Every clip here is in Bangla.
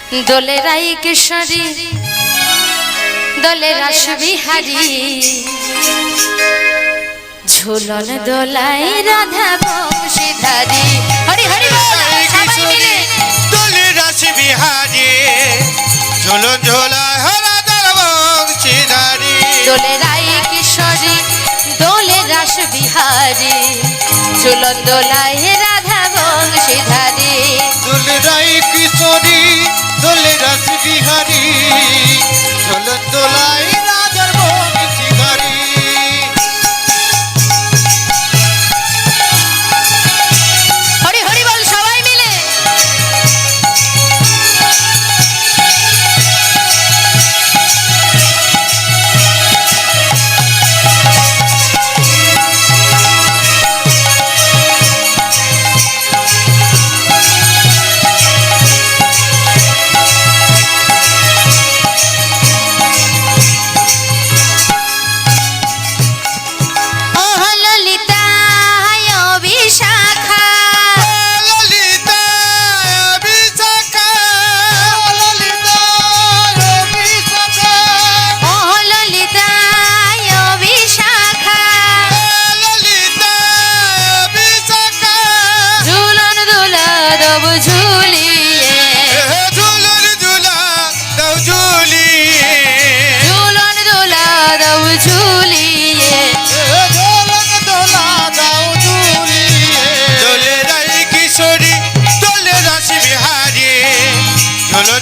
দোলে রাই কিশোরী দোলে রাস বিহারী ঝুলন দোলাই রাধা বংশীধারী হরি হরি বল সবাই মিলে দোলে রাস বিহারী ঝুলন ঝোলায় রাধা বংশীধারী দোলে রাই কিশোরী দোলে রাস বিহারী ঝুলন দোলাই রাধা বংশীধারী দোলে রাই কিশোরী দোলে রাস বিহারী ঝুলন দোলায় রাধার বংশীধারী হরি হরি বল সবাই মিলে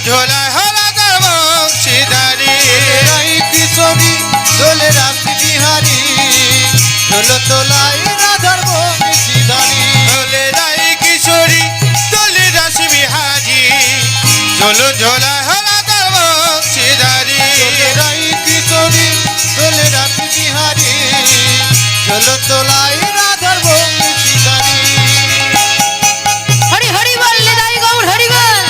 ঝোলা রাধা বংশীধারী রাই কিশোরী দোলে রাস বিহারী ঝোল তোলায় রাধার বংশীধারী দোলে রাই কিশোরী দোলে রাস বিহারী ঝোল ঝোলা রাধা বংশীধারী রাই কিশোরী দোলে রাস বিহারী ঝোল তোলায় রাধার বংশীধারী হরি হরি বল দাই গৌর হরি বল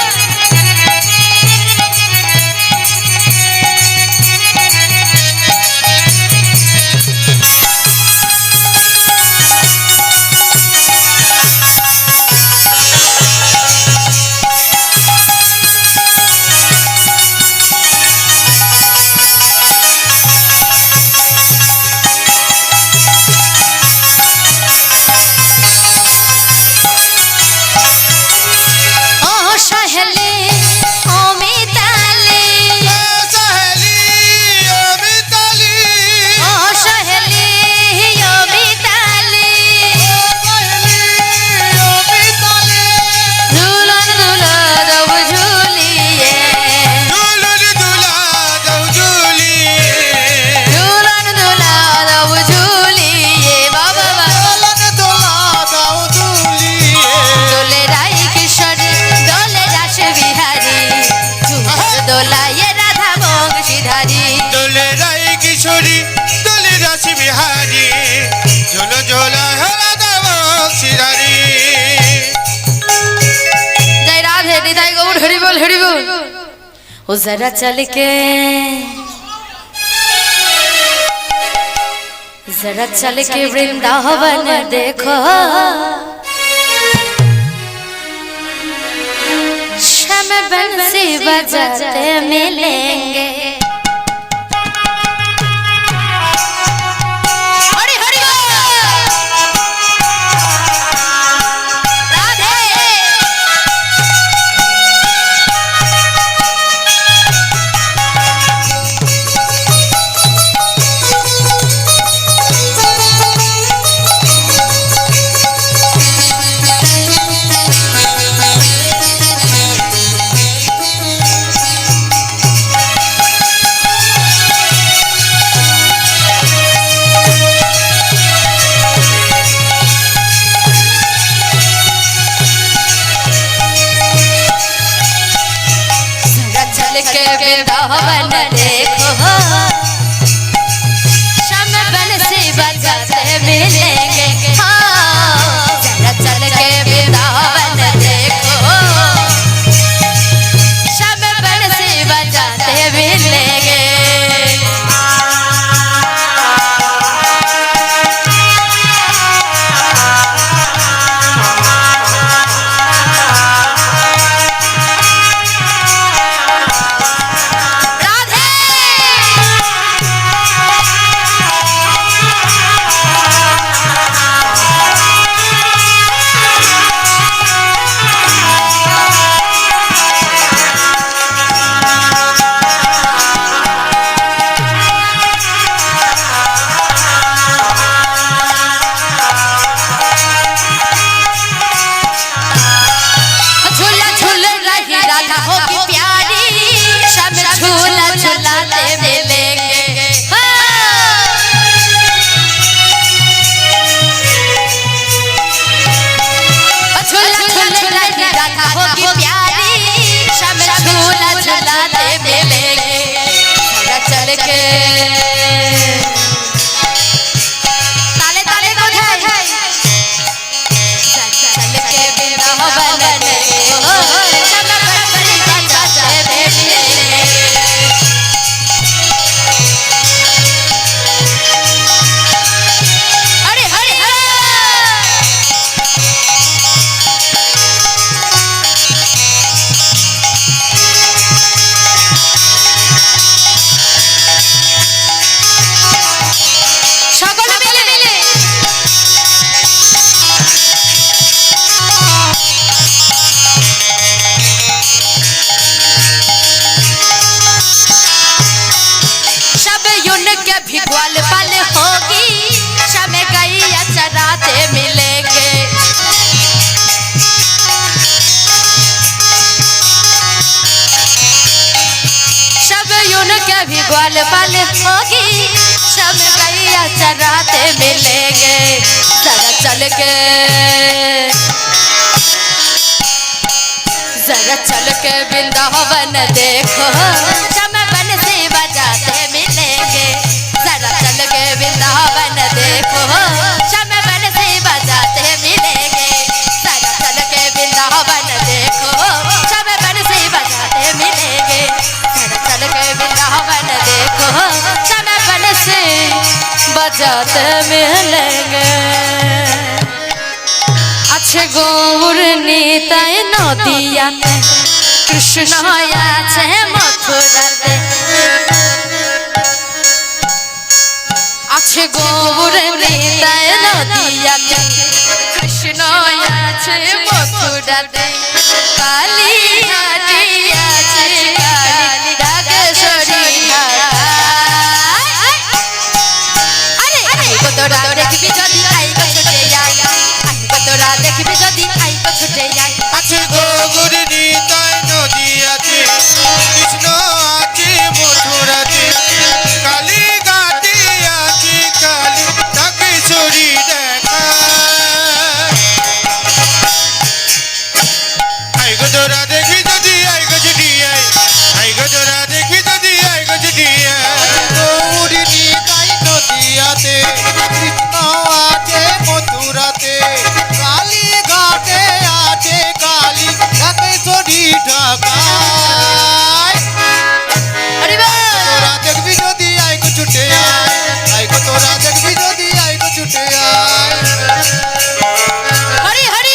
দোলায় রাধা বংশীধারী দোলে রাই কিশোরী দোলে রাস বিহারী ঝোল ঝোলা রাধা বংশীধারী জয় রাধে হৃদয় গৌর হরি বল ও জরা চল के वृंदावन देखो श्याम बंसी बजाते मिलेंगे हरि हरि राधे के वृंदावन देखो श्याम बंसी बजाते मिलेंगे हाँ चल के वृंदावन देखो श्याम बंसी बजाते मिलेंगे सभी ग्वाल बाल होगी सब गैया चराते मिलेंगे जरा चल के वृंदावन देखो श्याम बंसी बजाते मिलेंगे जरा चल के वृंदावन देखो श्याम बंसी बजाते मिलेंगे जरा चल के वृंदावन देखो श्याम बंसी बजाते मिलेंगे जरा चल के वृंदावन देखो श्याम बंसी बजाते मिलेंगे अच्छे गौर नीताय नदियाते कृष्ण আছে মথুরাতে আছে গৌর নিতাই নদিয়াতে কৃষ্ণ আছে মথুরাতে কালী ঘাটে আছে কালী রাগেশ্বরী আরে আইগো তোরা দেখবি যদি আইগো ছুটে যায় আইগো তোরা দেখবি যদি আইগো ছুটে যায় আছে গৌর নিতাই নদিয়াতে কৃষ্ণ আছে মথুরাতে কালী ঘাটে আছে কালী ঢাকেশ্বরী দেখা আইগো তোরা দেখবি যদি আইগো ছুটি আইগো তোরা দেখবি যদি আইগো ছুটি গৌর নিতাই নদিয়াতে কৃষ্ণ আছে মথুরাতে কালী ঘাটে আছে কালী ঢাকেশ্বরী ঢাকায় আরে বাহ তোরা দেখবি যদি আইগো ছুটে আইগো তোরা দেখবি যদি আইগো ছুটে হরি হরি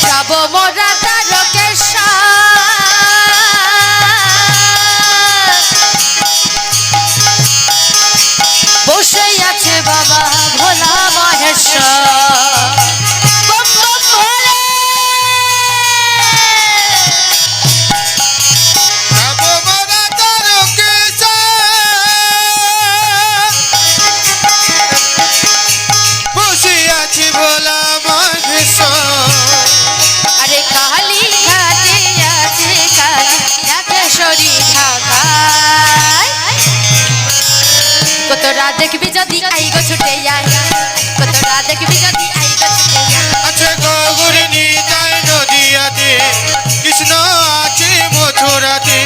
যাব মোরা তারকেশ্বর বসে আছে বাবা ভোলা মহেশ্বর বম বম ভোলে যাবো মোরা তারকেশ্বর বসে আছি ভোলা মহেশ্বর আরে কালী ঘাটে আছে কালী ঢাকেশ্বরী ঢাকায় কতরা দেখবি যদি আইগো ছুটে যায় কতরা দেখবি যদি আইগো ছুটে যায় আছে গৌর নিতাই নদিয়াতে কৃষ্ণ আছে মথুরাতে